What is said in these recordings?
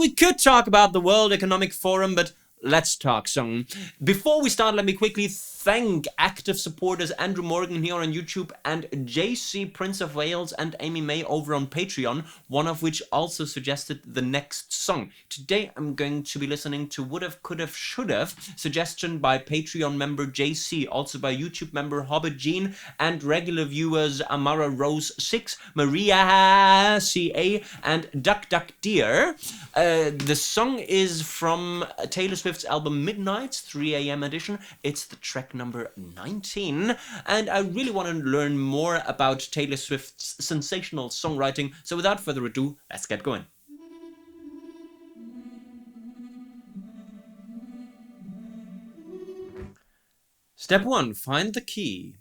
we could talk about the World Economic Forum, but let's talk song. Before we start, let me quickly thank active supporters Andrew Morgan here on YouTube and JC Prince of Wales and Amy May over on Patreon, one of which also suggested the next song. Today I'm going to be listening to Would've, Could've, Should've, suggestion by Patreon member JC, also by YouTube member Hobbit Jean and regular viewers Amara Rose 6, Maria CA and Duck Duck Deer. The song is from Taylor Swift's album Midnight's 3 AM edition. It's the track number 19, and I really want to learn more about Taylor Swift's sensational songwriting, so without further ado, let's get going. Step 1, find the key.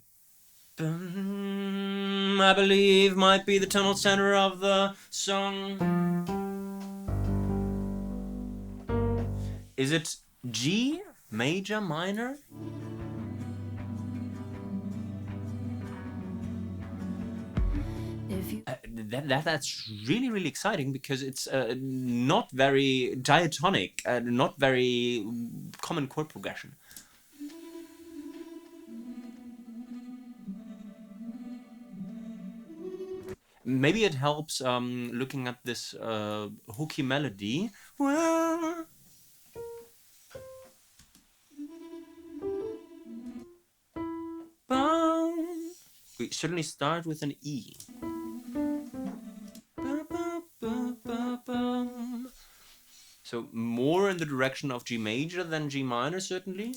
I believe might be the tonal center of the song. Is it G major minor? That's really exciting, because it's not very diatonic, not very common chord progression. Maybe it helps looking at this hooky melody. Well, we certainly start with an E. So more in the direction of G major than G minor, certainly.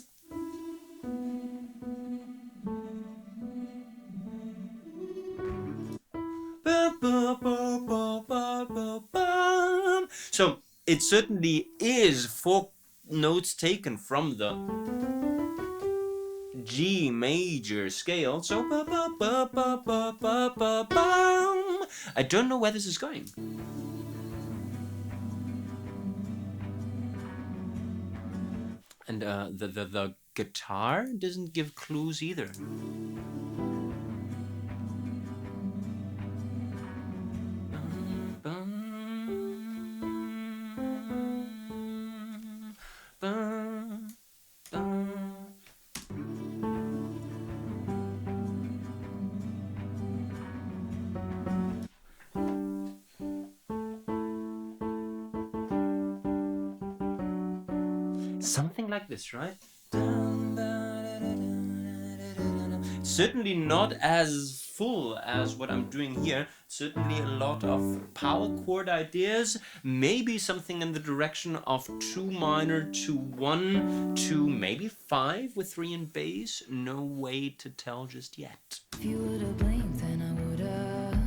So it certainly is 4 notes taken from the G major scale. So I don't know where this is going. And the guitar doesn't give clues either. Something like this, right? Certainly not as full as what I'm doing here. Certainly a lot of power chord ideas. Maybe something in the direction of 2 minor to 1 to maybe 5 with 3 in bass. No way to tell just yet. If you would've blinked, then I would've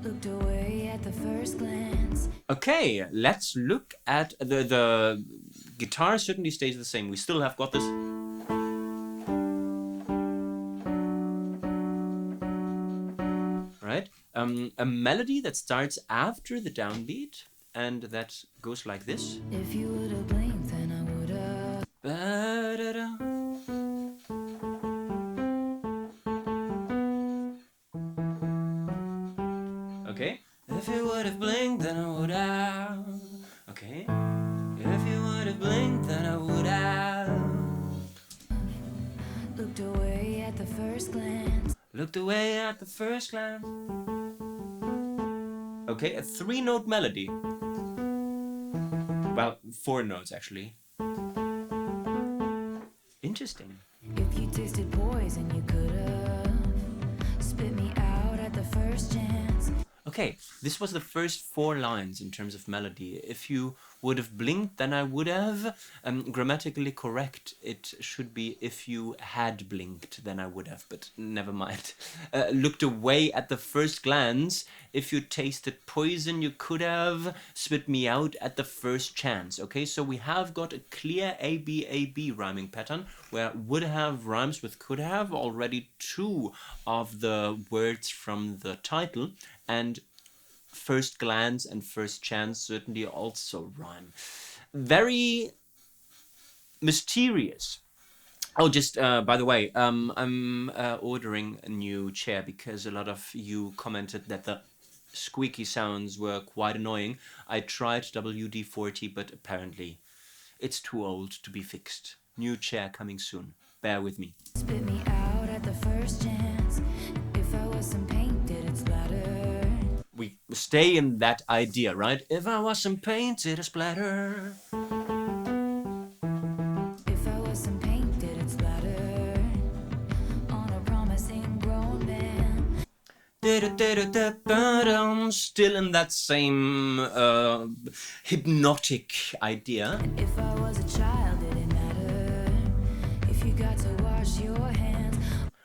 looked away at the first glance. Okay, let's look at the guitar. Certainly stays the same. We still have got this. Right? A melody that starts after the downbeat and that goes like this. If you would've blinked, then I would've. Okay. If you would've blinked, then I would've. Okay. If you would've blinked, then I would've Looked away at the first glance. looked away at the first glance. Okay, a 3-note melody. Well, 4 notes actually. Interesting. If you tasted poison, you could've spit me out at the first chance. Okay, this was the first 4 lines in terms of melody. If you would have blinked, then I would have. Grammatically correct, it should be if you had blinked, then I would have, but never mind. Looked away at the first glance. If you tasted poison, you could have spit me out at the first chance. Okay, so we have got a clear A-B rhyming pattern, where would have rhymes with could have, already 2 of the words from the title, and first glance and first chance certainly also rhyme. Very mysterious. Oh, just by the way, I'm ordering a new chair because a lot of you commented that the squeaky sounds were quite annoying. I tried WD-40, but apparently it's too old to be fixed. New chair coming soon. Bear with me. Spit me out at the first chance. If I wasn't painted, it's splatter. We stay in that idea, right? If I wasn't painted a splatter. If I wasn't painted, it's splatter. On a promising grown man. Still in that same hypnotic idea. If I was a child, did it matter? If you got to wash your hands.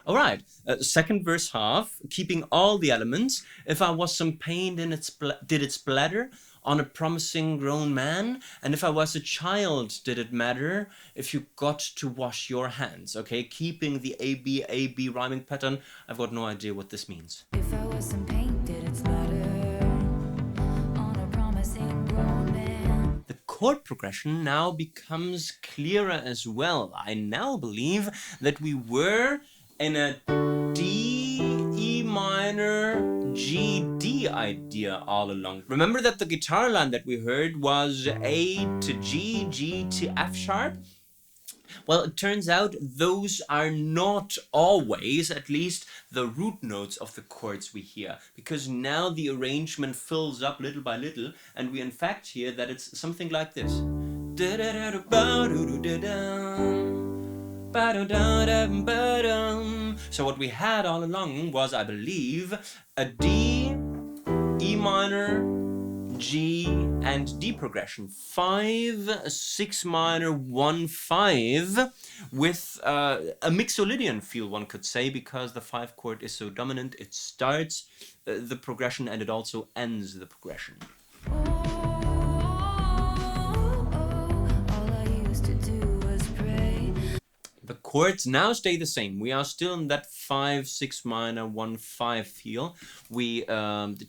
All right, second verse half, keeping all the elements. If I was some pain, then did it splatter on a promising grown man? And if I was a child, did it matter if you got to wash your hands? Okay, keeping the A-B rhyming pattern. I've got no idea what this means. If I wasn't painted, it's splatter. On a promising grown man. The chord progression now becomes clearer as well. I now believe that we were in a D, E minor, G, D idea all along. Remember that the guitar line that we heard was A to G, G to F sharp? Well, it turns out those are not always, at least, the root notes of the chords we hear, because now the arrangement fills up little by little, and we in fact hear that it's something like this. So what we had all along was, I believe, a D, E minor, G, and D progression. 5, 6 minor, 1, 5, with a mixolydian feel, one could say, because the 5 chord is so dominant. It starts the progression and it also ends the progression. All I used to do was pray. The chords now stay the same. We are still in that 5, 6 minor, 1, 5 feel. We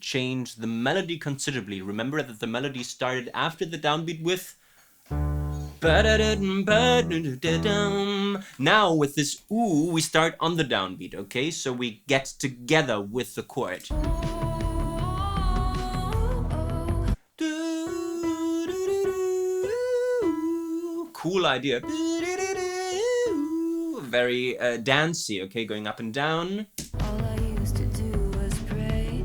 changed the melody considerably. Remember that the melody started after the downbeat with. Now with this ooh, we start on the downbeat, okay? So we get together with the chord. Cool idea. Very dancey, okay, going up and down. All I used to do was pray.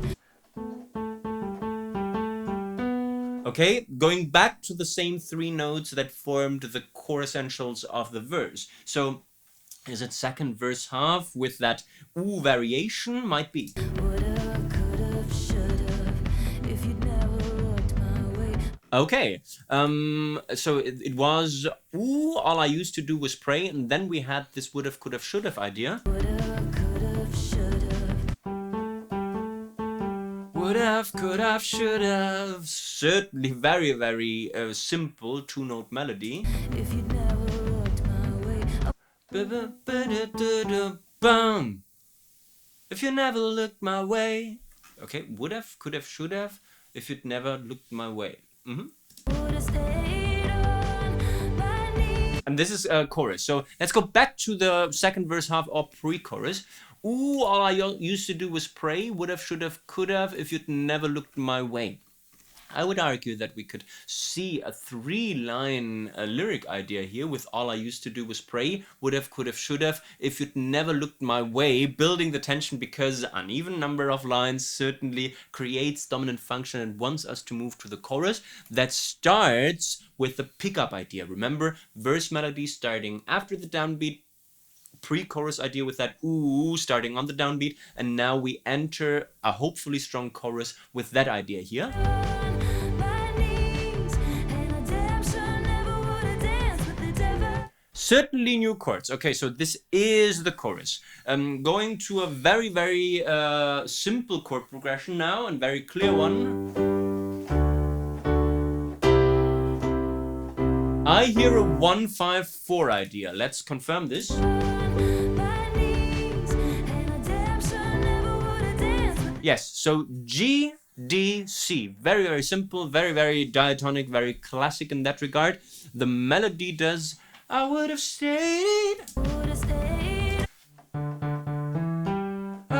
Okay, going back to the same 3 notes that formed the core essentials of the verse. So, is it second verse half with that ooh variation? Might be. Would've, could've, should've. If you'd never looked my way. Okay, so it was ooh, all I used to do was pray, and then we had this would've, could've, should've idea. Would've, could've, should've. Would've, could've, should've. Certainly very, very simple 2-note melody. If you'd never looked my way. Bum. If you never looked my way. Okay, would've, could've, should've. If you'd never looked my way. Would've stayed on my knees. And this is a chorus. So let's go back to the second verse half or pre-chorus. Ooh, all I used to do was pray. Would've, should've, could've. If you'd never looked my way. I would argue that we could see a 3-line lyric idea here with all I used to do was pray, would've, could've, should've, if you'd never looked my way, building the tension because uneven number of lines certainly creates dominant function and wants us to move to the chorus that starts with the pickup idea. Remember, verse melody starting after the downbeat, pre-chorus idea with that ooh starting on the downbeat, and now we enter a hopefully strong chorus with that idea here. Certainly new chords. Okay, so this is the chorus. Going to a very, very simple chord progression now, and very clear one. I hear a 1-5-4 idea. Let's confirm this. Yes, so G, D, C. Very, very simple, very, very diatonic, very classic in that regard. The melody does I would have stayed. I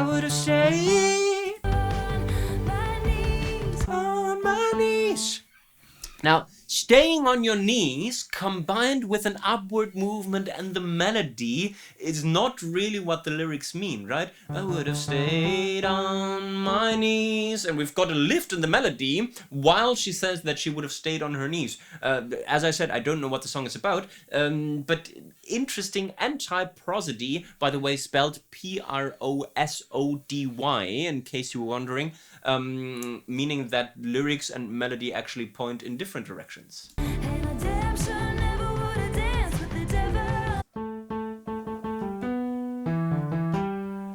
would have stayed. Now, staying on your knees combined with an upward movement and the melody is not really what the lyrics mean, right? I would have stayed on my knees. And we've got a lift in the melody while she says that she would have stayed on her knees. As I said, I don't know what the song is about, but interesting. Anti-prosody, by the way, spelled Prosody, in case you were wondering, meaning that lyrics and melody actually point in different directions.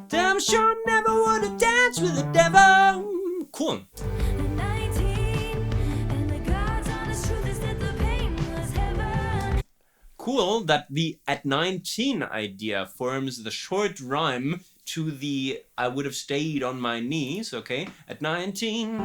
Damn sure never would have danced with the devil. Cool. Cool that the at 19 idea forms the short rhyme to the I would have stayed on my knees, okay? At 19.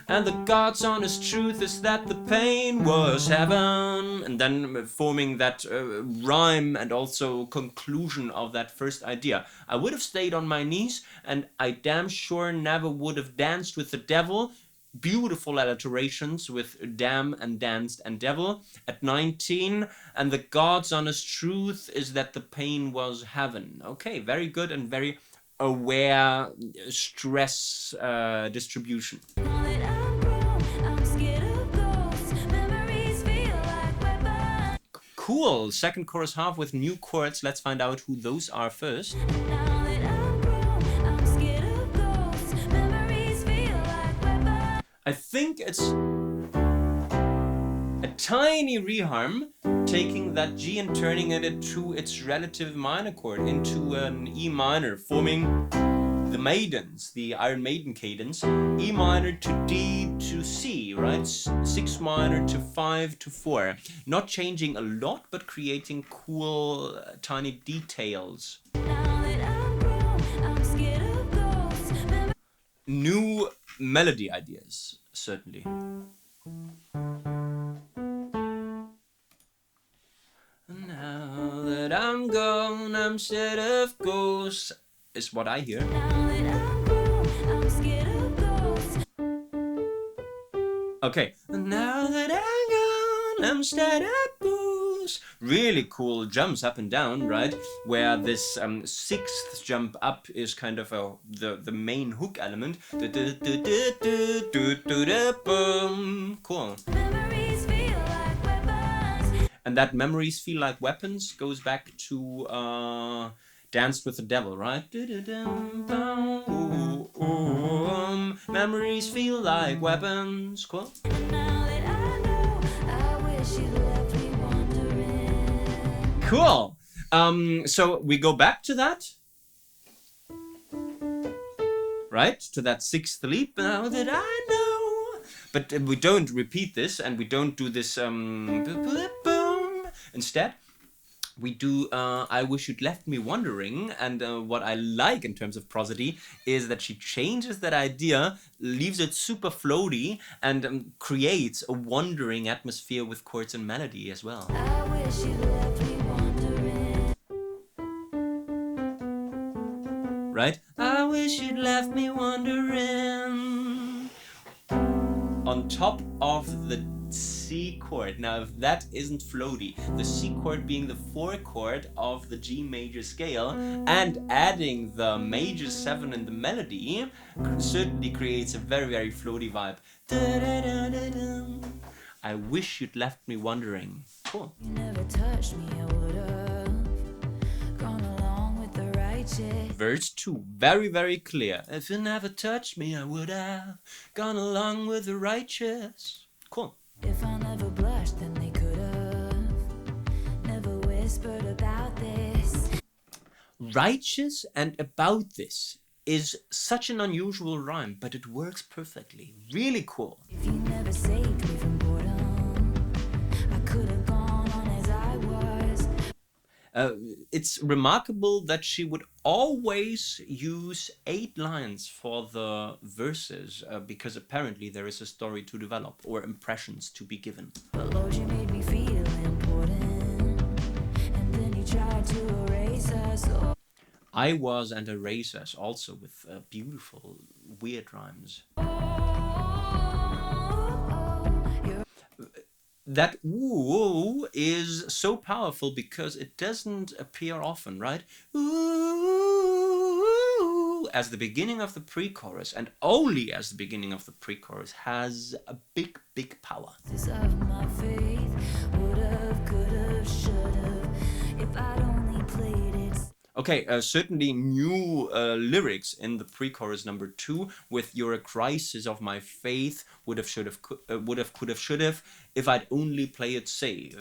And the God's honest truth is that the pain was heaven. And then forming that rhyme and also conclusion of that first idea. I would have stayed on my knees, and I damn sure never would have danced with the devil. Beautiful alliterations with damn and danced and devil. At 19, and the God's honest truth is that the pain was heaven. Okay, very good and very aware stress distribution. Cool. Second chorus half with new chords. Let's find out who those are first. I think it's a tiny reharm, taking that G and turning it to its relative minor chord into an E minor, forming the Maidens, the Iron Maiden cadence. E minor to D to C, right? 6 minor to 5 to 4. Not changing a lot, but creating cool tiny details. New melody ideas, certainly. Now that I'm gone, I'm scared of ghosts, is what I hear. Okay. Now that I'm gone, I'm scared of ghosts. Really cool jumps up and down, right? Where this sixth jump up is kind of the main hook element. Cool. And that memories feel like weapons goes back to Danced with the Devil, right? Memories feel like weapons. Cool. Cool. So we go back to that, right? To that sixth leap. Now that I know, but we don't repeat this, and we don't do this. Instead, we do I Wish You'd Left Me Wondering, and what I like in terms of prosody is that she changes that idea, leaves it super floaty, and creates a wandering atmosphere with chords and melody as well. I wish you left me wondering. Right? I wish you'd left me wondering. On top of the C chord. Now, if that isn't floaty, the C chord being the 4 chord of the G major scale and adding the major 7 in the melody certainly creates a very, very floaty vibe. I wish you'd left me wondering. Cool. You never touched me, I would've gone along with the righteous. Verse 2, very, very clear. If you never touched me, I would have gone along with the righteous. Cool. If I never blushed, then they could have never whispered about this. Righteous and about this is such an unusual rhyme, but it works perfectly. Really cool. If you never saved me from boredom, I could have gone on as I was. It's remarkable that she would always use 8 lines for the verses, because apparently there is a story to develop or impressions to be given. But Lord, you made me feel important, and then you tried to erase us. I Was and Erase Us, also with beautiful, weird rhymes. Oh, you're That ooh is so powerful because it doesn't appear often, right? Ooh, as the beginning of the pre-chorus, and only as the beginning of the pre-chorus, has a big, big power. Of my faith, would've, could've, should've, if I'd only played it. Okay, certainly new lyrics in the pre-chorus number 2 with "You're a crisis of my faith, would've, should've, would've, could've, should've, if I'd only play it safe."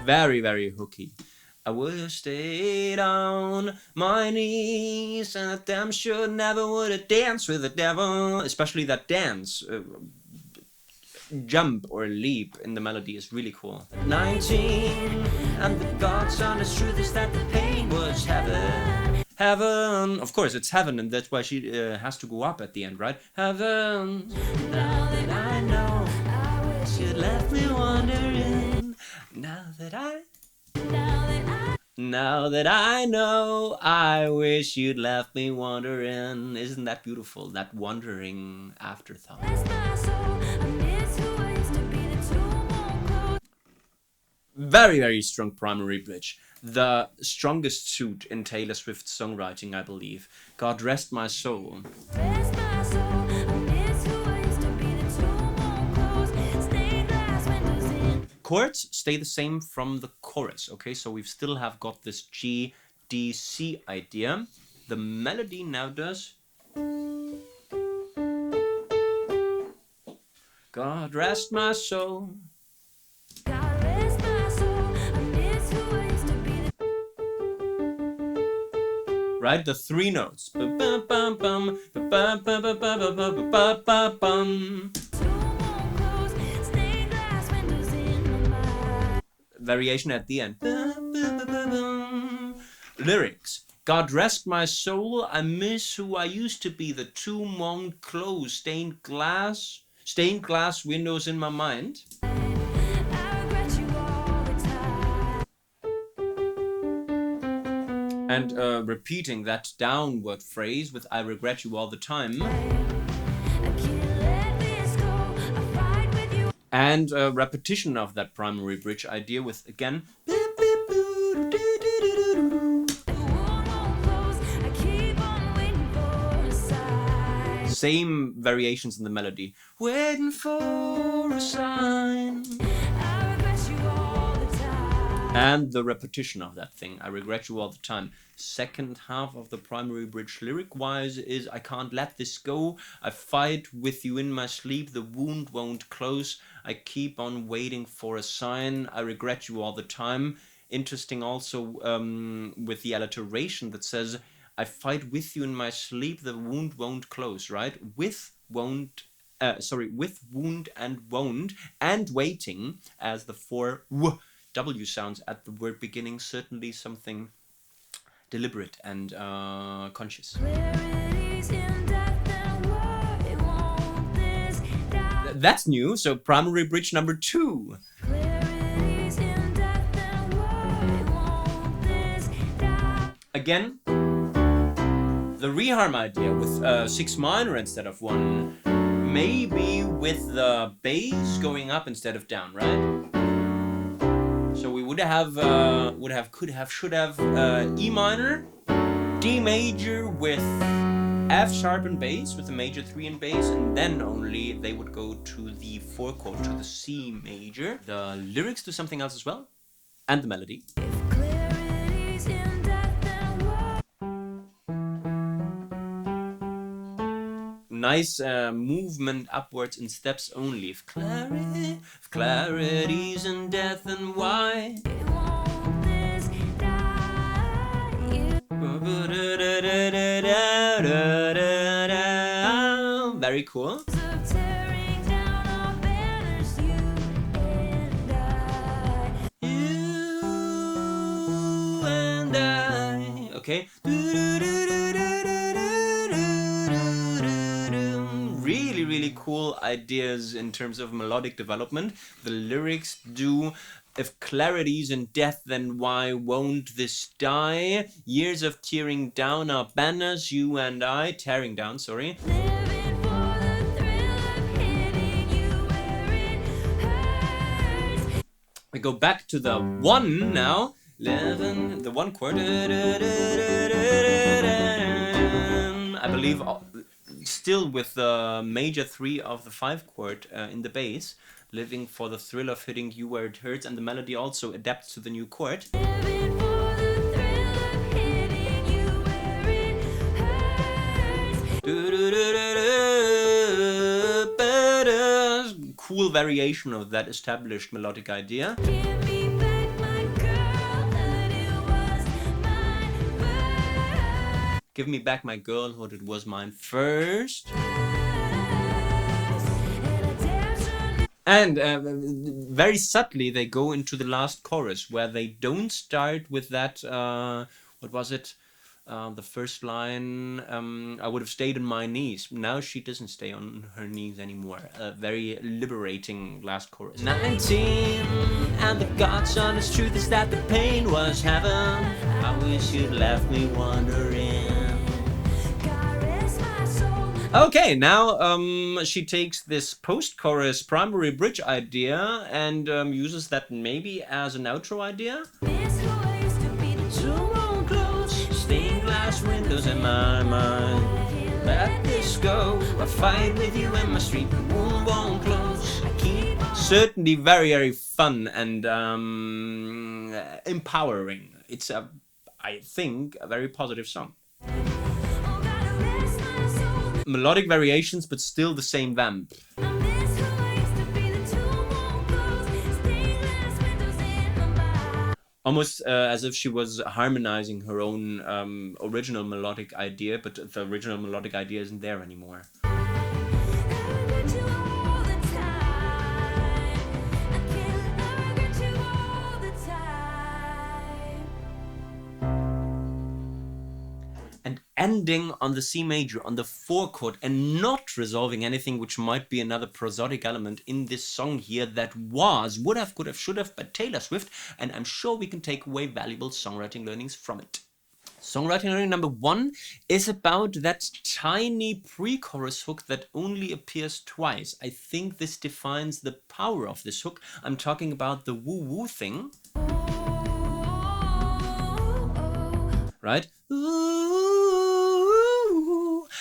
Very, very hooky. I would have stayed on my knees, and I damn sure never would have danced with the devil. Especially that dance. Jump or leap in the melody is really cool. 19, and the God's honest truth is that the pain was heaven. Heaven, of course it's heaven, and that's why she has to go up at the end, right? Heaven. Now that I know, I wish you'd left me wondering. Now that I know, I wish you'd left me wondering. Isn't that beautiful? That wondering afterthought. Very, very strong primary bridge. The strongest suit in Taylor Swift's songwriting, I believe. God rest my soul. Chords stay the same from the chorus, okay? So we still have got this G, D, C idea. The melody now does... God rest my soul. Right, the 3 notes. Variation at the end. Lyrics. God rest my soul, I miss who I used to be. The tomb won't close. Stained glass windows in my mind. And repeating that downward phrase with "I regret you all the time." And a repetition of that primary bridge idea with, again, same variations in the melody. Waiting for a sign. And the repetition of that thing, I regret you all the time. Second half of the primary bridge lyric-wise is, I can't let this go. I fight with you in my sleep. The wound won't close. I keep on waiting for a sign. I regret you all the time. Interesting also with the alliteration that says, I fight with you in my sleep. The wound won't close, right? With wound and won't, and waiting as the 4 W sounds at the word beginning, certainly something deliberate and conscious. That's new, so primary bridge number 2. Again, the reharm idea with 6 minor instead of 1, maybe with the bass going up instead of down, right? So we would have, could have, should have E minor, D major with F sharp and bass, with the major 3 and bass, and then only they would go to the 4 chord, to the C major. The lyrics do something else as well, and the melody. Nice movement upwards in steps only. If clarity's in death, and why? Very cool. You and I. Okay. Really cool ideas in terms of melodic development. The lyrics do, if clarity's in death, then why won't this die? Years of tearing down our banners, you and I, tearing down, sorry. We go back to the one now. 11, the one chord. I believe still with the major 3 of the 5 chord in the bass, living for the thrill of hitting you where it hurts, and the melody also adapts to the new chord. Living for the thrill of hitting you where it hurts. Cool variation of that established melodic idea. Give me back my girlhood, it was mine first. Give me back my girlhood, it was mine first. And very subtly they go into the last chorus, where they don't start with that, what was it? The first line, I would have stayed on my knees. Now she doesn't stay on her knees anymore. A very liberating last chorus. 19, and the God's honest truth is that the pain was heaven. I wish you'd left me wondering. God rest my soul. Okay, now she takes this post-chorus primary bridge idea and uses that maybe as an outro idea. Miss who I used to be, the true Won't close, stained glass windows in my mind. Let this go, I fight with you in my street, the wound won't close. I keep on. Certainly very, very fun and empowering. It's I think, a very positive song. Oh, God rest my soul. Melodic variations, but still the same vamp. I miss who I used to be, the two won't close. Stained glass windows in my mind. Almost as if she was harmonizing her own original melodic idea, but the original melodic idea isn't there anymore. I regret you all the time. I can't regret you all the time. And ending on the C major, on the 4 chord, and not resolving anything which might be another prosodic element in this song here that was, would have, could have, should have, but Taylor Swift, and I'm sure we can take away valuable songwriting learnings from it. Songwriting learning number 1 is about that tiny pre-chorus hook that only appears twice. I think this defines the power of this hook. I'm talking about the woo-woo thing, right?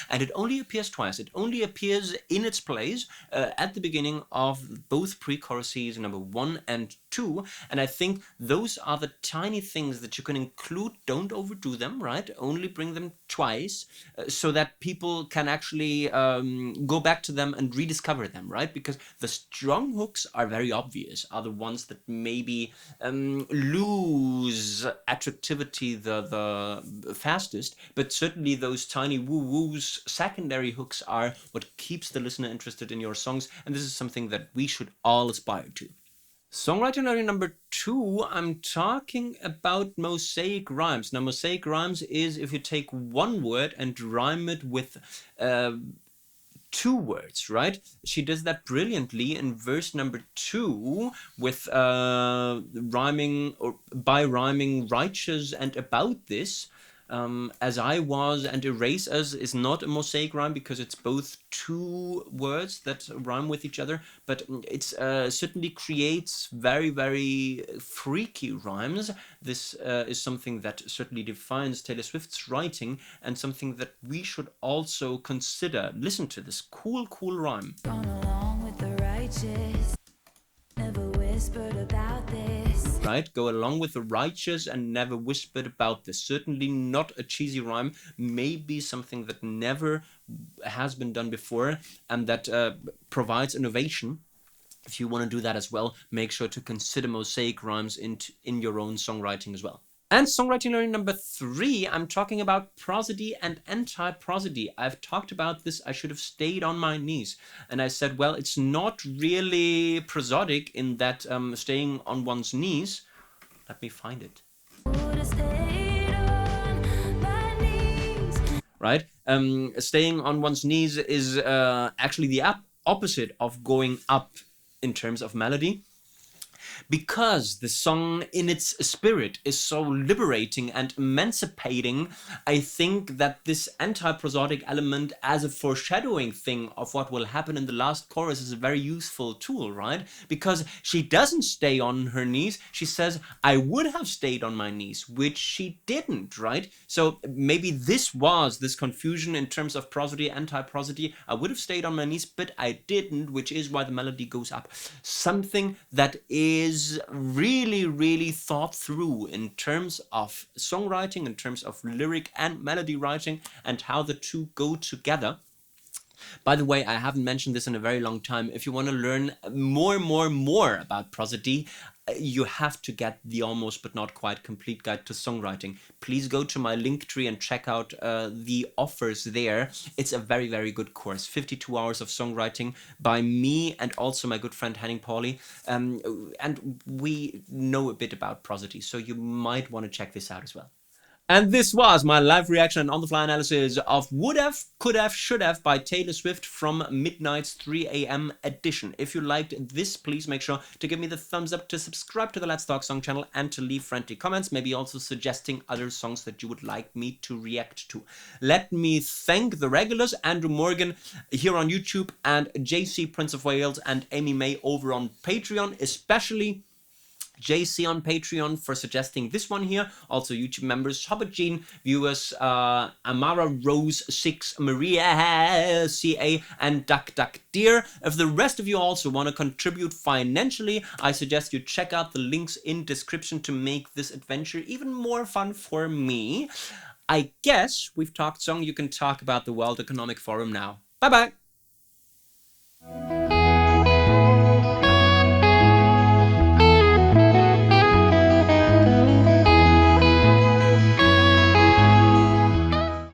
And it only appears twice. It only appears in its place at the beginning of both pre-choruses number 1 and 2. And I think those are the tiny things that you can include. Don't overdo them, right? Only bring them twice so that people can actually go back to them and rediscover them, right? Because the strong hooks are very obvious, are the ones that maybe lose attractivity the fastest, but certainly those tiny woo-woos, secondary hooks, are what keeps the listener interested in your songs, and this is something that we should all aspire to. Songwriting learning number 2, I'm talking about mosaic rhymes. Now, mosaic rhymes is if you take one word and rhyme it with 2 words, right? She does that brilliantly in verse number 2 with rhyming, or by rhyming righteous and about this. As I was and erase us is not a mosaic rhyme because it's both 2 words that rhyme with each other, but it's certainly creates very, very freaky rhymes. This is something that certainly defines Taylor Swift's writing and something that we should also consider. Listen to this cool rhyme. Gone along with the righteous, never whispered about this. Right? Go along with the righteous and never whispered about this. Certainly not a cheesy rhyme. Maybe something that never has been done before and that provides innovation. If you want to do that as well, make sure to consider mosaic rhymes in your own songwriting as well. And songwriting learning number 3, I'm talking about prosody and anti-prosody. I've talked about this, I should have stayed on my knees. And I said, well, it's not really prosodic in that staying on one's knees. Let me find it. Would have stayed on my knees. Right? Staying on one's knees is actually the opposite of going up in terms of melody. Because the song in its spirit is so liberating and emancipating, I think that this anti-prosodic element as a foreshadowing thing of what will happen in the last chorus is a very useful tool, right? Because she doesn't stay on her knees, she says, I would have stayed on my knees, which she didn't, right? So maybe this was this confusion in terms of prosody, anti-prosody. I would have stayed on my knees, but I didn't, which is why the melody goes up. Something that is really, really thought through in terms of songwriting, in terms of lyric and melody writing, and how the two go together. By the way, I haven't mentioned this in a very long time. If you want to learn more about prosody, you have to get the almost but not quite complete guide to songwriting. Please go to my link tree and check out the offers there. It's a very, very good course. 52 hours of songwriting by me and also my good friend Henning Pauli. And we know a bit about prosody, so you might want to check this out as well. And this was my live reaction and on-the-fly analysis of Would Have, Could Have, Should Have by Taylor Swift from Midnight's 3 a.m. edition. If you liked this, please make sure to give me the thumbs up, to subscribe to the Let's Talk Song channel, and to leave friendly comments, maybe also suggesting other songs that you would like me to react to. Let me thank the regulars, Andrew Morgan here on YouTube, and JC Prince of Wales and Amy May over on Patreon, especially JC on Patreon for suggesting this one here. Also YouTube members, Hobbit Jean, viewers, Amara Rose 6, Maria CA, and Duck Deer. If the rest of you also want to contribute financially, I suggest you check out the links in description to make this adventure even more fun for me. I guess we've talked song, you can talk about the World Economic Forum now. Bye bye!